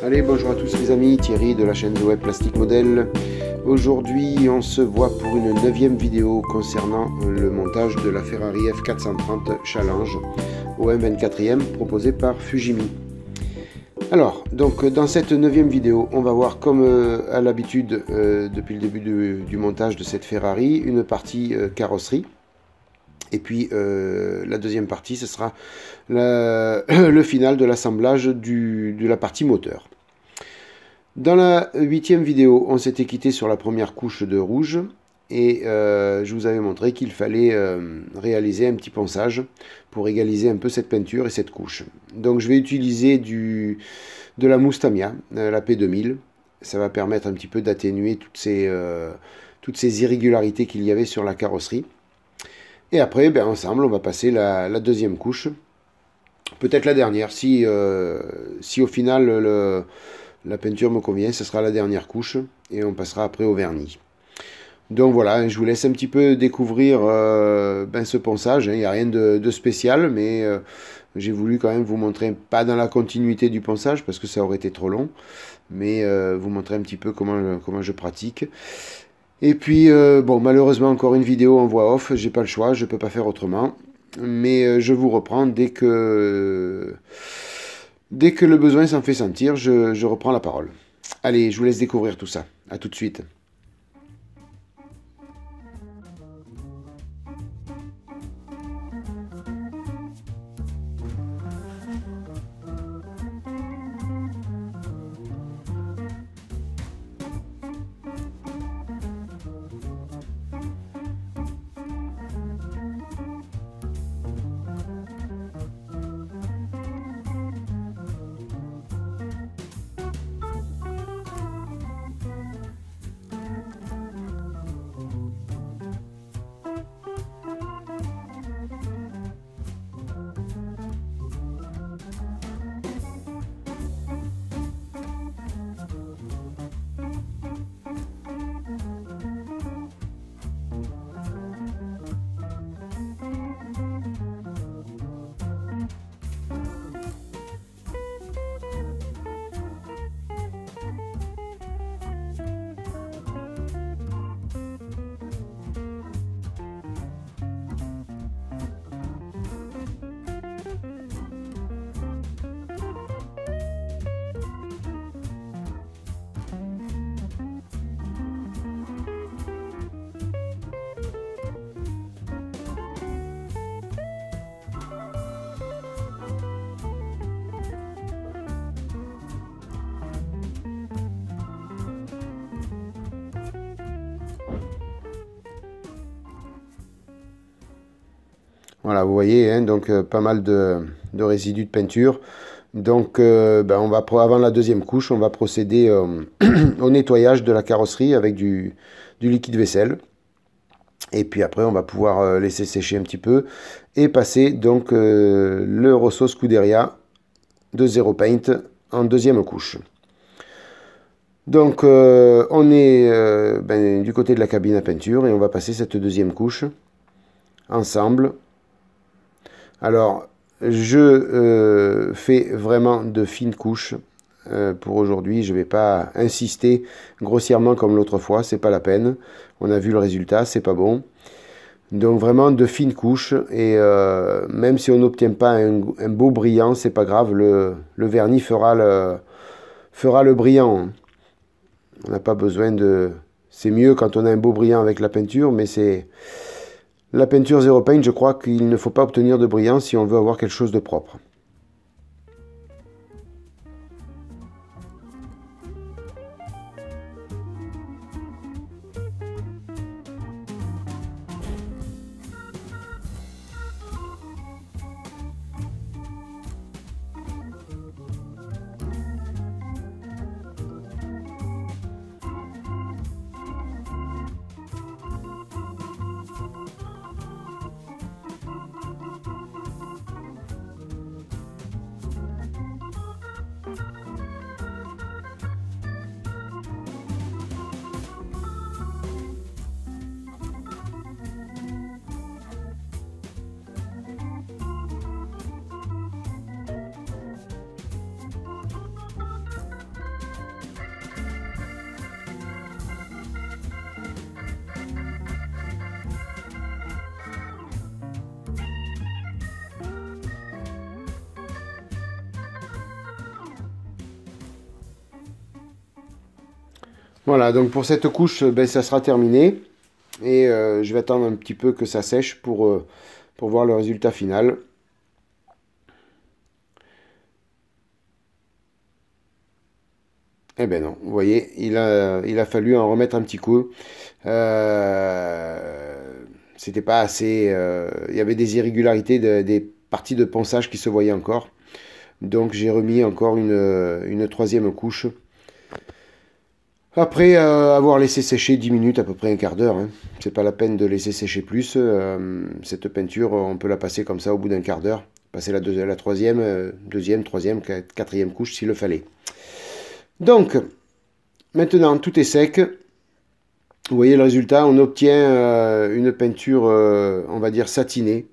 Allez, bonjour à tous les amis, Thierry de la chaîne The Web Plastic Model. Aujourd'hui, on se voit pour une 9e vidéo concernant le montage de la Ferrari F430 Challenge au M24e proposé par Fujimi. Alors, donc dans cette 9e vidéo, on va voir comme à l'habitude depuis le début du montage de cette Ferrari, une partie carrosserie. Et puis la deuxième partie, ce sera le final de l'assemblage de la partie moteur. Dans la 8e vidéo, on s'était quitté sur la première couche de rouge et je vous avais montré qu'il fallait réaliser un petit ponçage pour égaliser un peu cette peinture et cette couche. Donc je vais utiliser de la mousse Tamiya, la P2000. Ça va permettre un petit peu d'atténuer toutes ces irrégularités qu'il y avait sur la carrosserie. Et après, ensemble, on va passer la deuxième couche. Peut-être la dernière. Si au final la peinture me convient, ce sera la dernière couche. Et on passera après au vernis. Donc voilà, je vous laisse un petit peu découvrir ce ponçage. Il n'y a rien de spécial, mais j'ai voulu quand même vous montrer, pas dans la continuité du ponçage, parce que ça aurait été trop long. Mais vous montrer un petit peu comment je pratique. Et puis, bon, malheureusement, encore une vidéo en voix off, j'ai pas le choix, je peux pas faire autrement. Mais je vous reprends dès que le besoin s'en fait sentir, je reprends la parole. Allez, je vous laisse découvrir tout ça. À tout de suite. Voilà, vous voyez, hein, donc pas mal de résidus de peinture. Donc, avant la deuxième couche, on va procéder au nettoyage de la carrosserie avec du liquide vaisselle. Et puis après, on va pouvoir laisser sécher un petit peu et passer donc le Rosso Scuderia de Zero Paint en deuxième couche. Donc, on est du côté de la cabine à peinture et on va passer cette deuxième couche ensemble. Alors, je fais vraiment de fines couches pour aujourd'hui. Je ne vais pas insister grossièrement comme l'autre fois, c'est pas la peine. On a vu le résultat, c'est pas bon. Donc vraiment de fines couches et même si on n'obtient pas un beau brillant, c'est pas grave. Le vernis fera le brillant. On n'a pas besoin de... C'est mieux quand on a un beau brillant avec la peinture, mais c'est... La peinture Zero Paint, je crois qu'il ne faut pas obtenir de brillant si on veut avoir quelque chose de propre. Voilà, donc pour cette couche, ben, ça sera terminé. Et je vais attendre un petit peu que ça sèche pour voir le résultat final. Eh ben non, vous voyez, il a fallu en remettre un petit coup. C'était pas assez. Il y avait des irrégularités, des parties de ponçage qui se voyaient encore. Donc j'ai remis encore une troisième couche. Après avoir laissé sécher 10 minutes, à peu près un quart d'heure, hein. C'est pas la peine de laisser sécher plus. Cette peinture, on peut la passer comme ça au bout d'un quart d'heure. Passer la troisième, deuxième, troisième, quatrième couche s'il le fallait. Donc, maintenant tout est sec. Vous voyez le résultat, on obtient une peinture, on va dire satinée.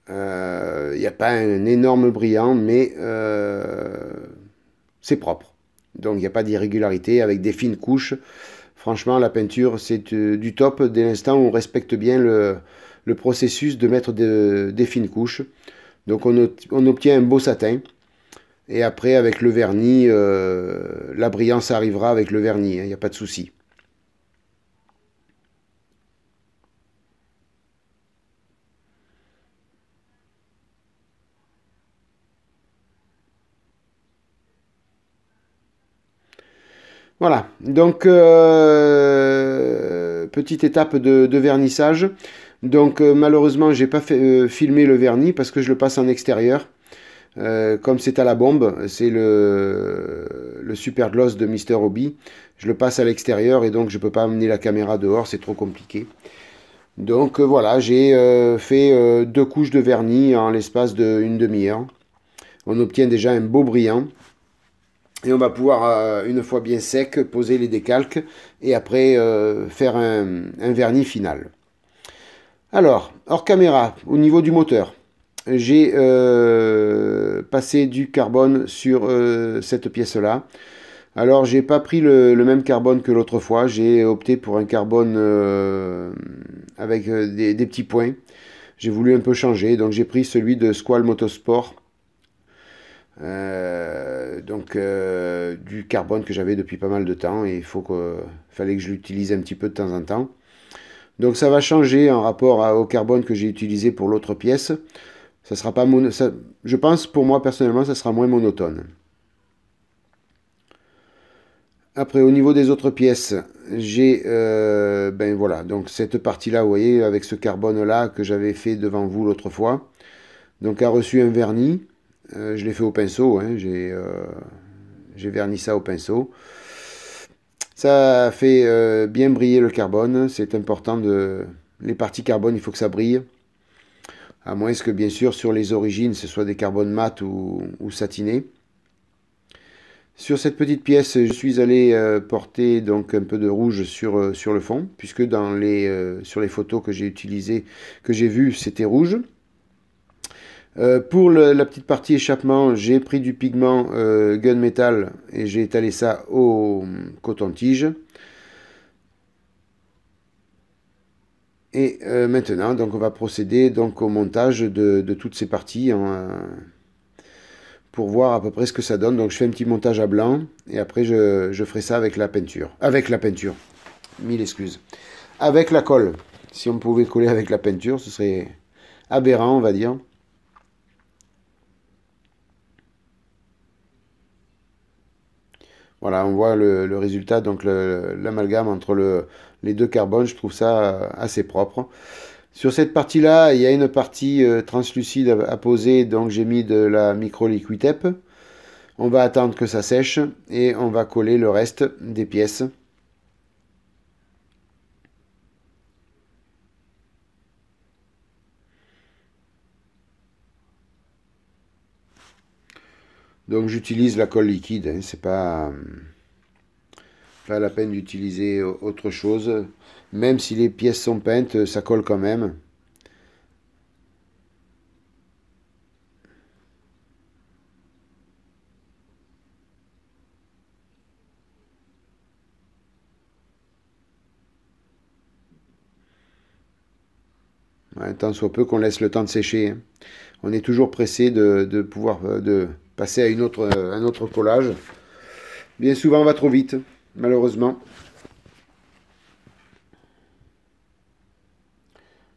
Il n'y a pas un énorme brillant, mais c'est propre. Donc il n'y a pas d'irrégularité avec des fines couches. Franchement, la peinture, c'est du top dès l'instant où on respecte bien le processus de mettre des fines couches. Donc on obtient un beau satin. Et après, avec le vernis, la brillance arrivera avec le vernis, il n'y a pas de souci. Voilà, donc petite étape de vernissage. Donc malheureusement, j'ai pas filmé le vernis parce que je le passe en extérieur. Comme c'est à la bombe, c'est le Super Gloss de Mr. Hobby. Je le passe à l'extérieur et donc je peux pas amener la caméra dehors, c'est trop compliqué. Donc voilà, j'ai fait 2 couches de vernis en l'espace d'une demi-heure. On obtient déjà un beau brillant. Et on va pouvoir, une fois bien sec, poser les décalques et après faire un vernis final. Alors, hors caméra, au niveau du moteur, j'ai passé du carbone sur cette pièce-là. Alors, j'ai pas pris le même carbone que l'autre fois. J'ai opté pour un carbone avec des petits points. J'ai voulu un peu changer, donc j'ai pris celui de Squall Motorsport. Du carbone que j'avais depuis pas mal de temps et fallait que je l'utilise un petit peu de temps en temps. Donc ça va changer en rapport au carbone que j'ai utilisé pour l'autre pièce. Ça sera pas je pense pour moi personnellement ça sera moins monotone. Après au niveau des autres pièces, j'ai ben voilà, donc cette partie là vous voyez avec ce carbone là que j'avais fait devant vous l'autre fois. Donc a reçu un vernis. Je l'ai fait au pinceau, hein, j'ai verni ça au pinceau. Ça fait bien briller le carbone, c'est important les parties carbone, il faut que ça brille. À moins que bien sûr sur les origines ce soit des carbones mat ou satinés. Sur cette petite pièce, je suis allé porter donc un peu de rouge sur le fond, puisque sur les photos que j'ai utilisées, que j'ai vues, c'était rouge. Pour la petite partie échappement, j'ai pris du pigment gunmetal et j'ai étalé ça au coton-tige. Et maintenant, donc on va procéder donc au montage de toutes ces parties pour voir à peu près ce que ça donne. Donc je fais un petit montage à blanc et après je ferai ça avec la peinture. Avec la peinture, mille excuses. Avec la colle. Si on pouvait coller avec la peinture, ce serait aberrant, on va dire. Voilà, on voit le résultat, donc l'amalgame entre les deux carbones, je trouve ça assez propre. Sur cette partie-là, il y a une partie translucide à poser, donc j'ai mis de la micro liquitape. On va attendre que ça sèche et on va coller le reste des pièces. Donc j'utilise la colle liquide, hein, c'est pas la peine d'utiliser autre chose. Même si les pièces sont peintes, ça colle quand même. Ouais, tant soit peu qu'on laisse le temps de sécher, hein. On est toujours pressé de pouvoir passer à un autre collage. Bien souvent, on va trop vite. malheureusement.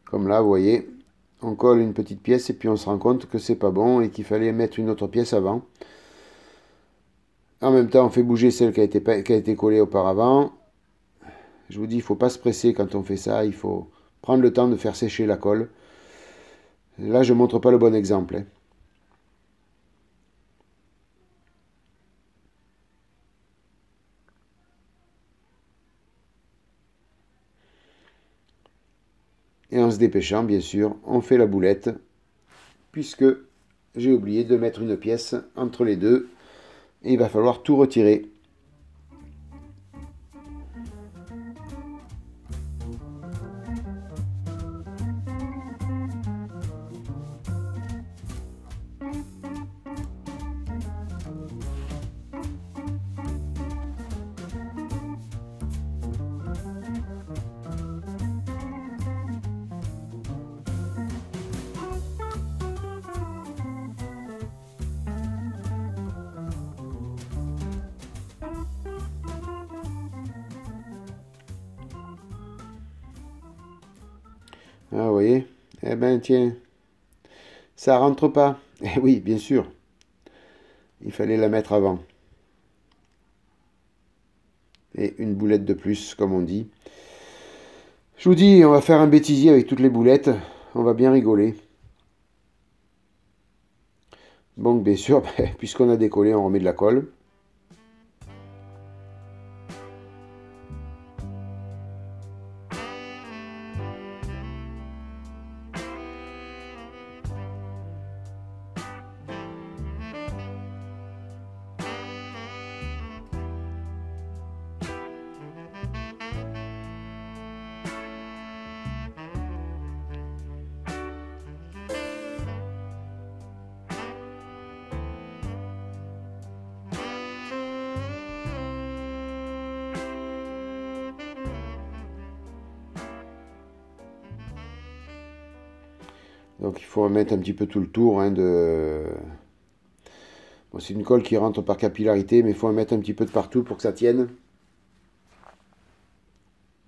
Comme là, vous voyez, on colle une petite pièce et puis on se rend compte que c'est pas bon et qu'il fallait mettre une autre pièce avant. En même temps, on fait bouger celle qui a été collée auparavant. Je vous dis, il ne faut pas se presser quand on fait ça. Il faut prendre le temps de faire sécher la colle. Là, je ne montre pas le bon exemple. Et en se dépêchant, bien sûr, on fait la boulette, puisque j'ai oublié de mettre une pièce entre les deux, et il va falloir tout retirer. Ah, vous voyez? Eh ben, tiens, ça rentre pas. Eh oui, bien sûr. Il fallait la mettre avant. Et une boulette de plus, comme on dit. Je vous dis, on va faire un bêtisier avec toutes les boulettes. On va bien rigoler. Bon, bien sûr, puisqu'on a décollé, on remet de la colle. Donc il faut remettre un petit peu tout le tour. Bon, c'est une colle qui rentre par capillarité, mais il faut en mettre un petit peu de partout pour que ça tienne.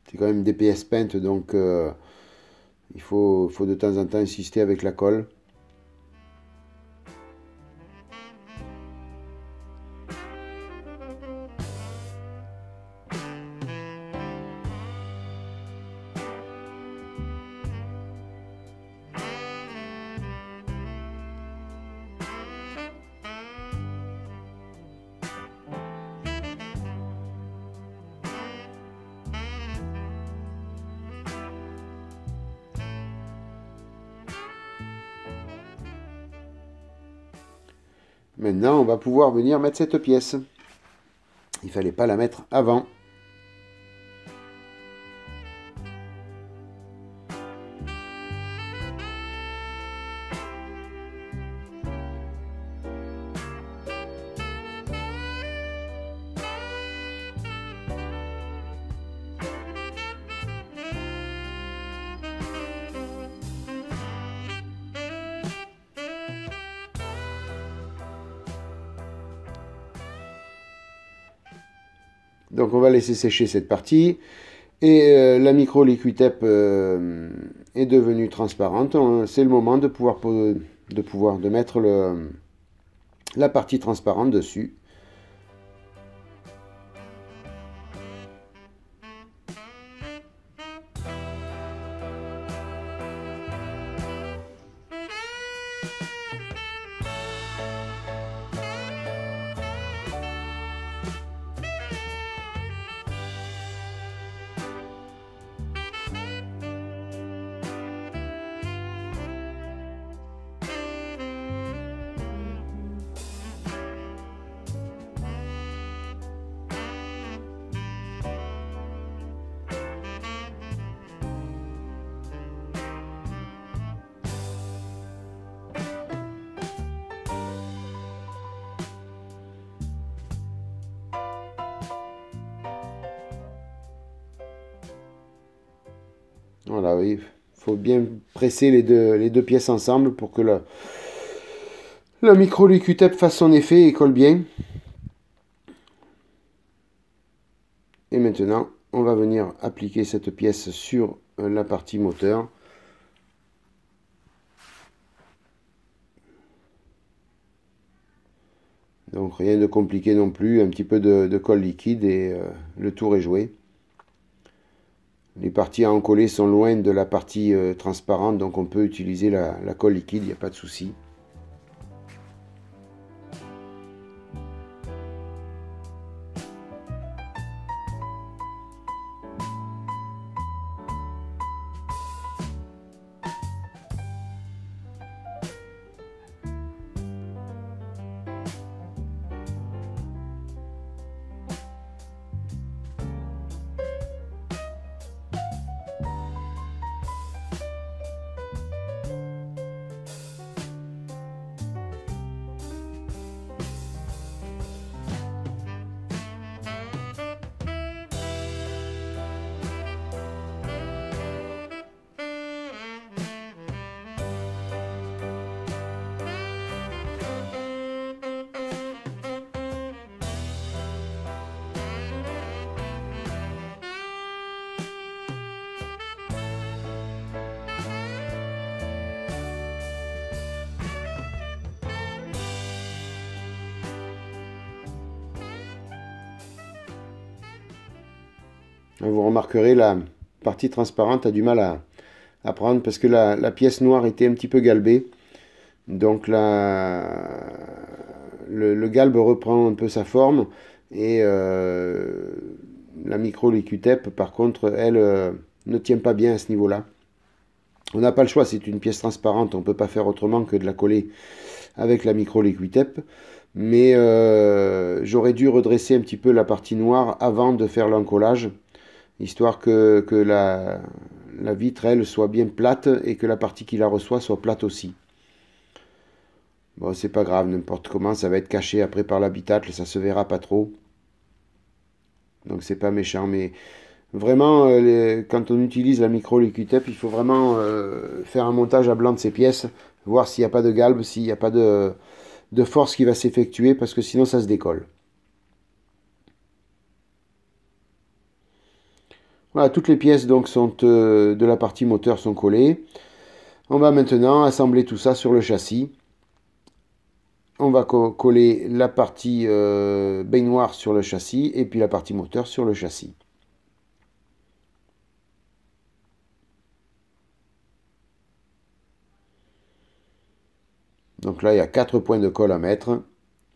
C'est quand même des PS Paint, donc il faut de temps en temps insister avec la colle. Maintenant, on va pouvoir venir mettre cette pièce. Il ne fallait pas la mettre avant. Donc on va laisser sécher cette partie. Et la micro liquid tape est devenue transparente. C'est le moment de de mettre la partie transparente dessus. Voilà, oui, il faut bien presser les deux pièces ensemble pour que la micro liquid tape fasse son effet et colle bien. Et maintenant, on va venir appliquer cette pièce sur la partie moteur. Donc rien de compliqué non plus, un petit peu de colle liquide et le tour est joué. Les parties à encoller sont loin de la partie transparente, donc on peut utiliser la colle liquide, il n'y a pas de souci. Vous remarquerez, la partie transparente a du mal à prendre parce que la pièce noire était un petit peu galbée. Donc le galbe reprend un peu sa forme et la micro Liquitepe par contre elle ne tient pas bien à ce niveau là. On n'a pas le choix, c'est une pièce transparente, on ne peut pas faire autrement que de la coller avec la micro Liquitepe, mais j'aurais dû redresser un petit peu la partie noire avant de faire l'encollage, histoire que la vitre elle soit bien plate et que la partie qui la reçoit soit plate aussi. Bon, c'est pas grave, n'importe comment, ça va être caché après par l'habitacle, ça se verra pas trop. Donc c'est pas méchant, mais vraiment, quand on utilise la micro Liquitepe, il faut vraiment faire un montage à blanc de ces pièces, voir s'il n'y a pas de galbe, s'il n'y a pas de force qui va s'effectuer, parce que sinon ça se décolle. Voilà, toutes les pièces donc sont de la partie moteur sont collées. On va maintenant assembler tout ça sur le châssis. On va coller la partie baignoire sur le châssis et puis la partie moteur sur le châssis. Donc là, il y a 4 points de colle à mettre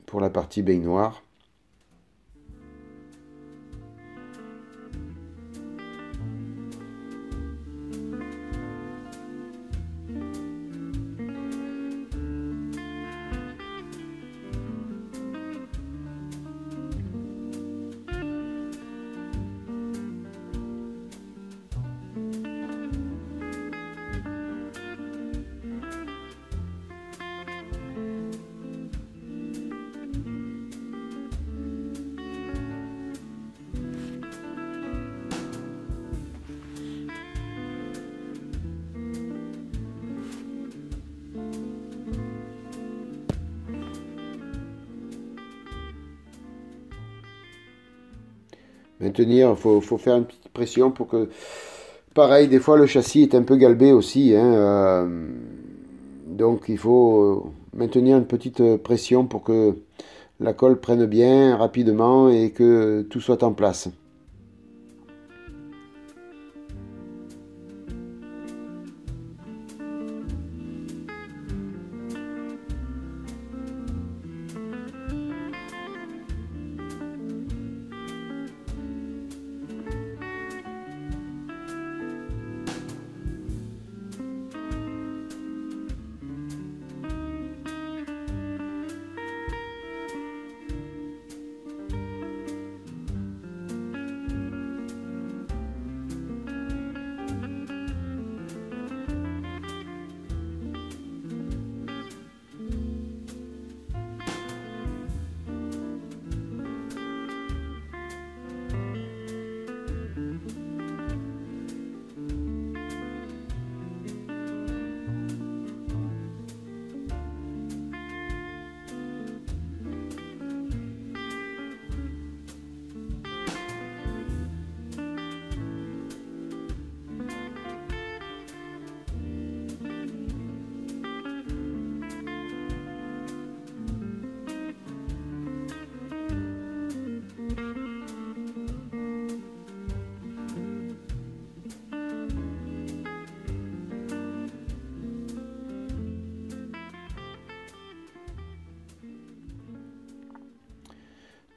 pour la partie baignoire. Maintenir, il faut faire une petite pression pour que... Pareil, des fois le châssis est un peu galbé aussi, hein, donc il faut maintenir une petite pression pour que la colle prenne bien rapidement et que tout soit en place.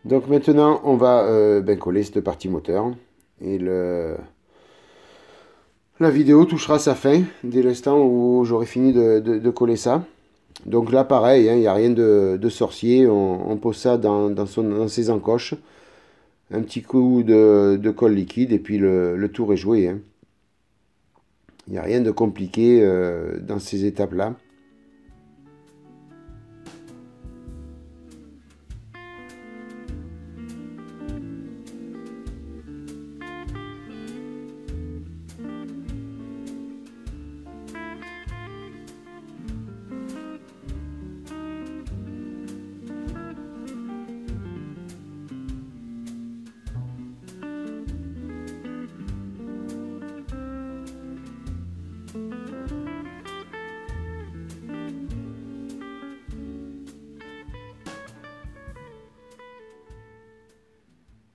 Donc maintenant, on va coller cette partie moteur. Et la vidéo touchera sa fin dès l'instant où j'aurai fini de coller ça. Donc là, pareil, il n'y a rien de sorcier. On pose ça dans ses encoches. Un petit coup de colle liquide et puis le tour est joué. Hein. Il n'y a rien de compliqué dans ces étapes-là.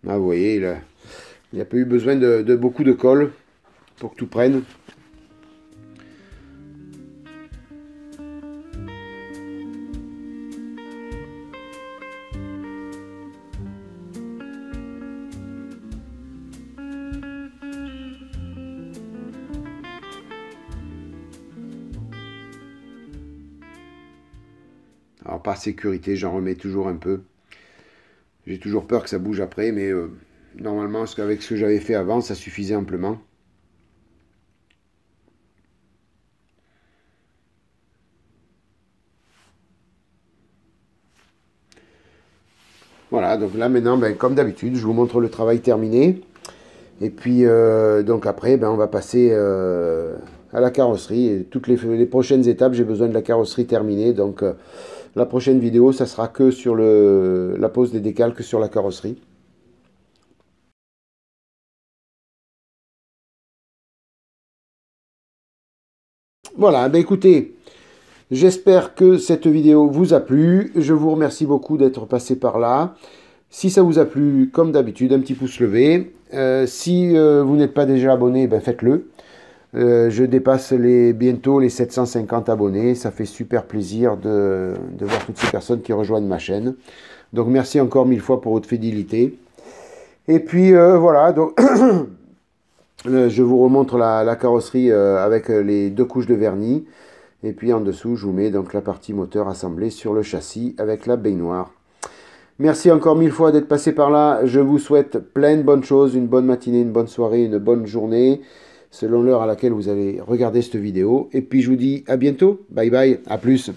Ah, vous voyez, il n'y a pas eu besoin de beaucoup de colle pour que tout prenne. Alors par sécurité, j'en remets toujours un peu. J'ai toujours peur que ça bouge après, mais normalement, avec ce que j'avais fait avant, ça suffisait amplement. Voilà, donc là maintenant, comme d'habitude, je vous montre le travail terminé. Et puis, donc après, on va passer à la carrosserie. Et toutes les prochaines étapes, j'ai besoin de la carrosserie terminée. Donc, la prochaine vidéo, ça sera que sur la pose des décalques sur la carrosserie. Voilà, écoutez, j'espère que cette vidéo vous a plu. Je vous remercie beaucoup d'être passé par là. Si ça vous a plu, comme d'habitude, un petit pouce levé. Si vous n'êtes pas déjà abonné, faites-le. Je dépasse bientôt les 750 abonnés. Ça fait super plaisir de voir toutes ces personnes qui rejoignent ma chaîne. Donc merci encore 1000 fois pour votre fidélité. Et puis voilà, donc je vous remontre la carrosserie avec les 2 couches de vernis. Et puis en dessous, je vous mets donc la partie moteur assemblée sur le châssis avec la baignoire. Merci encore 1000 fois d'être passé par là. Je vous souhaite plein de bonnes choses, une bonne matinée, une bonne soirée, une bonne journée, selon l'heure à laquelle vous allez regarder cette vidéo. Et puis je vous dis à bientôt. Bye bye, à plus.